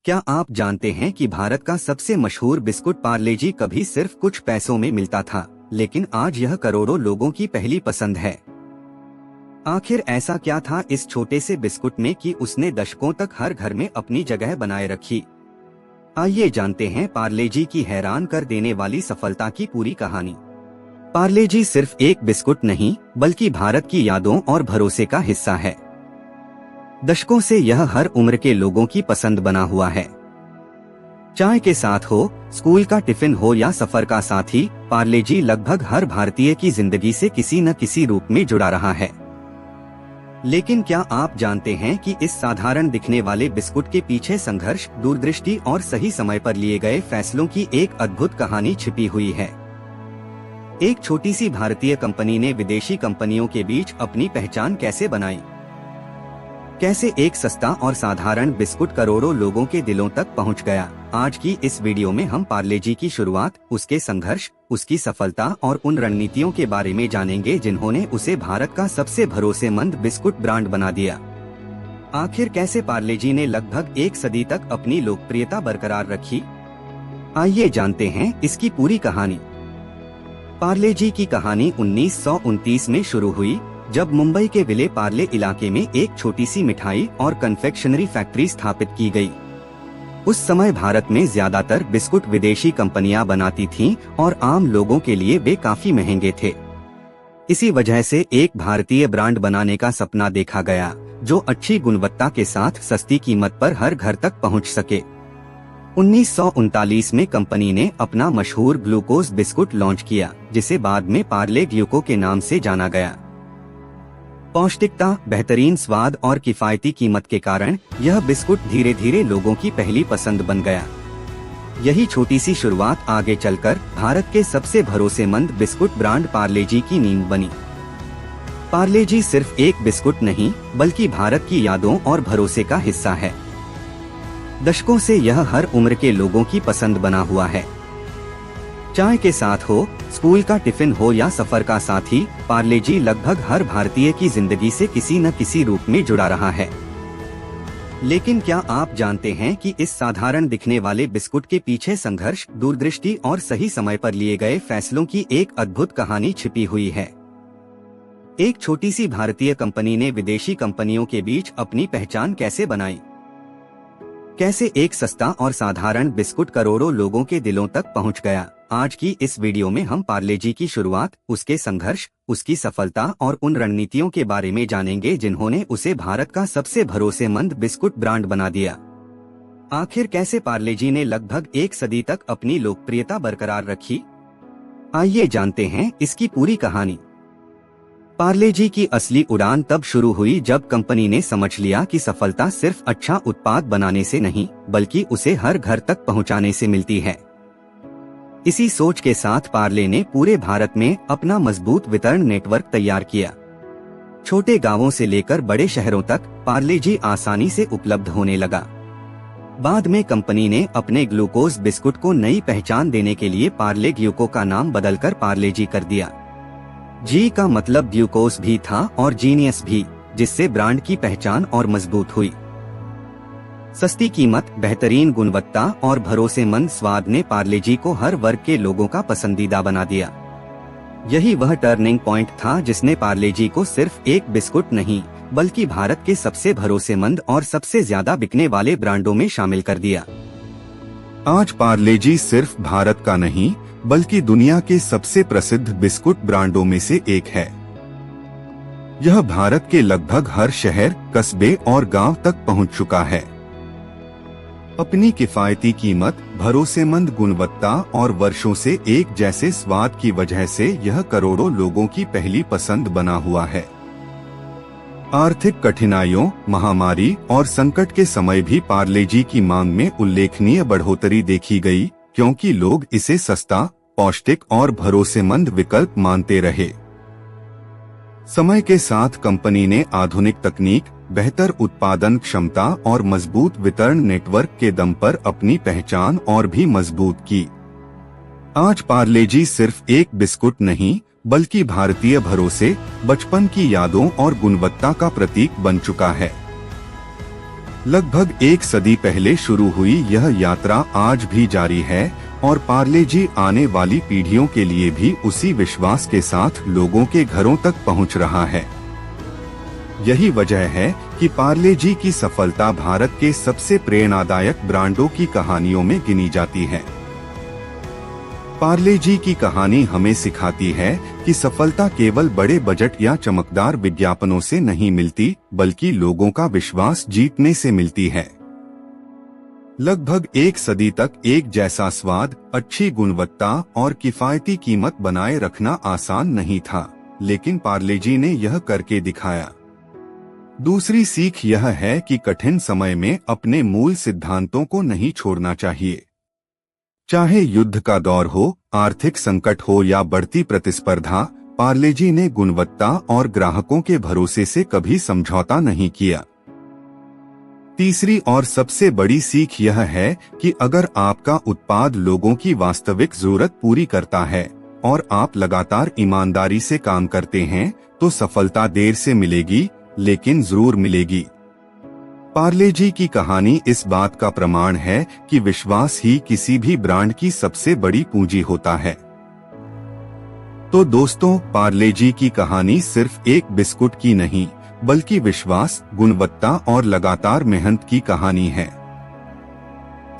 क्या आप जानते हैं कि भारत का सबसे मशहूर बिस्कुट पार्ले जी कभी सिर्फ कुछ पैसों में मिलता था, लेकिन आज यह करोड़ों लोगों की पहली पसंद है। आखिर ऐसा क्या था इस छोटे से बिस्कुट में कि उसने दशकों तक हर घर में अपनी जगह बनाए रखी। आइए जानते हैं पार्ले जी की हैरान कर देने वाली सफलता की पूरी कहानी। पार्ले जी सिर्फ एक बिस्कुट नहीं, बल्कि भारत की यादों और भरोसे का हिस्सा है। दशकों से यह हर उम्र के लोगों की पसंद बना हुआ है। चाय के साथ हो, स्कूल का टिफिन हो या सफर का साथी, पार्ले जी लगभग हर भारतीय की जिंदगी से किसी न किसी रूप में जुड़ा रहा है। लेकिन क्या आप जानते हैं कि इस साधारण दिखने वाले बिस्कुट के पीछे संघर्ष, दूरदृष्टि और सही समय पर लिए गए फैसलों की एक अद्भुत कहानी छिपी हुई है। एक छोटी सी भारतीय कंपनी ने विदेशी कंपनियों के बीच अपनी पहचान कैसे बनाई? कैसे एक सस्ता और साधारण बिस्कुट करोड़ों लोगों के दिलों तक पहुंच गया? आज की इस वीडियो में हम पार्ले जी की शुरुआत, उसके संघर्ष, उसकी सफलता और उन रणनीतियों के बारे में जानेंगे जिन्होंने उसे भारत का सबसे भरोसेमंद बिस्कुट ब्रांड बना दिया। आखिर कैसे पार्ले जी ने लगभग एक सदी तक अपनी लोकप्रियता बरकरार रखी? आइए जानते हैं इसकी पूरी कहानी। पार्ले जी की कहानी 1929 में शुरू हुई, जब मुंबई के विले पार्ले इलाके में एक छोटी सी मिठाई और कन्फेक्शनरी फैक्ट्री स्थापित की गई। उस समय भारत में ज्यादातर बिस्कुट विदेशी कंपनियां बनाती थीं और आम लोगों के लिए वे काफी महंगे थे। इसी वजह से एक भारतीय ब्रांड बनाने का सपना देखा गया, जो अच्छी गुणवत्ता के साथ सस्ती कीमत पर हर घर तक पहुंच सके। 1939 में कंपनी ने अपना मशहूर ग्लूकोज बिस्कुट लॉन्च किया, जिसे बाद में पार्ले ग्लूको के नाम से जाना गया। पौष्टिकता, बेहतरीन स्वाद और किफायती कीमत के कारण यह बिस्कुट धीरे धीरे लोगों की पहली पसंद बन गया। यही छोटी सी शुरुआत आगे चलकर भारत के सबसे भरोसेमंद बिस्कुट ब्रांड पार्ले जी की नींव बनी। पार्ले जी सिर्फ एक बिस्कुट नहीं, बल्कि भारत की यादों और भरोसे का हिस्सा है। दशकों से यह हर उम्र के लोगों की पसंद बना हुआ है। चाय के साथ हो, स्कूल का टिफिन हो या सफर का साथी, पार्ले जी लगभग हर भारतीय की जिंदगी से किसी न किसी रूप में जुड़ा रहा है। लेकिन क्या आप जानते हैं कि इस साधारण दिखने वाले बिस्कुट के पीछे संघर्ष, दूरदृष्टि और सही समय पर लिए गए फैसलों की एक अद्भुत कहानी छिपी हुई है। एक छोटी सी भारतीय कंपनी ने विदेशी कंपनियों के बीच अपनी पहचान कैसे बनाई? कैसे एक सस्ता और साधारण बिस्कुट करोड़ों लोगों के दिलों तक पहुंच गया? आज की इस वीडियो में हम पार्ले जी की शुरुआत, उसके संघर्ष, उसकी सफलता और उन रणनीतियों के बारे में जानेंगे जिन्होंने उसे भारत का सबसे भरोसेमंद बिस्कुट ब्रांड बना दिया। आखिर कैसे पार्ले जी ने लगभग एक सदी तक अपनी लोकप्रियता बरकरार रखी? आइए जानते हैं इसकी पूरी कहानी। पार्ले जी की असली उड़ान तब शुरू हुई जब कंपनी ने समझ लिया कि सफलता सिर्फ अच्छा उत्पाद बनाने से नहीं, बल्कि उसे हर घर तक पहुंचाने से मिलती है। इसी सोच के साथ पार्ले ने पूरे भारत में अपना मजबूत वितरण नेटवर्क तैयार किया। छोटे गांवों से लेकर बड़े शहरों तक पार्ले जी आसानी से उपलब्ध होने लगा। बाद में कंपनी ने अपने ग्लूकोज बिस्कुट को नई पहचान देने के लिए पार्ले ग्लूको का नाम बदलकर पार्ले जी कर दिया। जी का मतलब ग्लूकोज भी था और जीनियस भी, जिससे ब्रांड की पहचान और मजबूत हुई। सस्ती कीमत, बेहतरीन गुणवत्ता और भरोसेमंद स्वाद ने पार्ले जी को हर वर्ग के लोगों का पसंदीदा बना दिया। यही वह टर्निंग पॉइंट था जिसने पार्ले जी को सिर्फ एक बिस्कुट नहीं, बल्कि भारत के सबसे भरोसेमंद और सबसे ज्यादा बिकने वाले ब्रांडों में शामिल कर दिया। आज पार्ले जी सिर्फ भारत का नहीं, बल्कि दुनिया के सबसे प्रसिद्ध बिस्कुट ब्रांडों में से एक है। यह भारत के लगभग हर शहर, कस्बे और गांव तक पहुंच चुका है। अपनी किफायती कीमत, भरोसेमंद गुणवत्ता और वर्षों से एक जैसे स्वाद की वजह से यह करोड़ों लोगों की पहली पसंद बना हुआ है। आर्थिक कठिनाइयों, महामारी और संकट के समय भी पार्ले जी की मांग में उल्लेखनीय बढ़ोतरी देखी गई, क्योंकि लोग इसे सस्ता, पौष्टिक और भरोसेमंद विकल्प मानते रहे। समय के साथ कंपनी ने आधुनिक तकनीक, बेहतर उत्पादन क्षमता और मजबूत वितरण नेटवर्क के दम पर अपनी पहचान और भी मजबूत की। आज पार्ले जी सिर्फ एक बिस्कुट नहीं, बल्कि भारतीय भरोसे, बचपन की यादों और गुणवत्ता का प्रतीक बन चुका है। लगभग एक सदी पहले शुरू हुई यह यात्रा आज भी जारी है और पार्ले जी आने वाली पीढ़ियों के लिए भी उसी विश्वास के साथ लोगों के घरों तक पहुंच रहा है। यही वजह है कि पार्ले जी की सफलता भारत के सबसे प्रेरणादायक ब्रांडों की कहानियों में गिनी जाती है। पार्ले जी की कहानी हमें सिखाती है कि सफलता केवल बड़े बजट या चमकदार विज्ञापनों से नहीं मिलती, बल्कि लोगों का विश्वास जीतने से मिलती है। लगभग एक सदी तक एक जैसा स्वाद, अच्छी गुणवत्ता और किफायती कीमत बनाए रखना आसान नहीं था, लेकिन पार्ले जी ने यह करके दिखाया। दूसरी सीख यह है कि कठिन समय में अपने मूल सिद्धांतों को नहीं छोड़ना चाहिए। चाहे युद्ध का दौर हो, आर्थिक संकट हो या बढ़ती प्रतिस्पर्धा, पार्ले जी ने गुणवत्ता और ग्राहकों के भरोसे से कभी समझौता नहीं किया। तीसरी और सबसे बड़ी सीख यह है कि अगर आपका उत्पाद लोगों की वास्तविक जरूरत पूरी करता है और आप लगातार ईमानदारी से काम करते हैं, तो सफलता देर से मिलेगी, लेकिन जरूर मिलेगी। पार्ले जी की कहानी इस बात का प्रमाण है कि विश्वास ही किसी भी ब्रांड की सबसे बड़ी पूंजी होता है। तो दोस्तों, पार्ले जी की कहानी सिर्फ एक बिस्कुट की नहीं, बल्कि विश्वास, गुणवत्ता और लगातार मेहनत की कहानी है।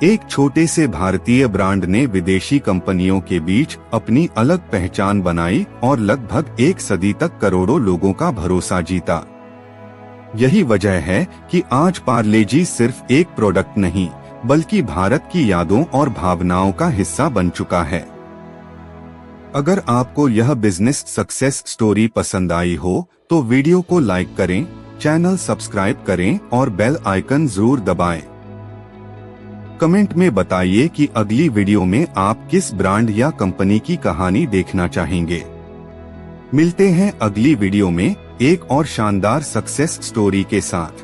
एक छोटे से भारतीय ब्रांड ने विदेशी कंपनियों के बीच अपनी अलग पहचान बनाई और लगभग एक सदी तक करोड़ों लोगों का भरोसा जीता। यही वजह है कि आज पार्ले जी सिर्फ एक प्रोडक्ट नहीं, बल्कि भारत की यादों और भावनाओं का हिस्सा बन चुका है। अगर आपको यह बिजनेस सक्सेस स्टोरी पसंद आई हो तो वीडियो को लाइक करें, चैनल सब्सक्राइब करें और बेल आइकन जरूर दबाएं। कमेंट में बताइए कि अगली वीडियो में आप किस ब्रांड या कंपनी की कहानी देखना चाहेंगे। मिलते हैं अगली वीडियो में एक और शानदार सक्सेस स्टोरी के साथ।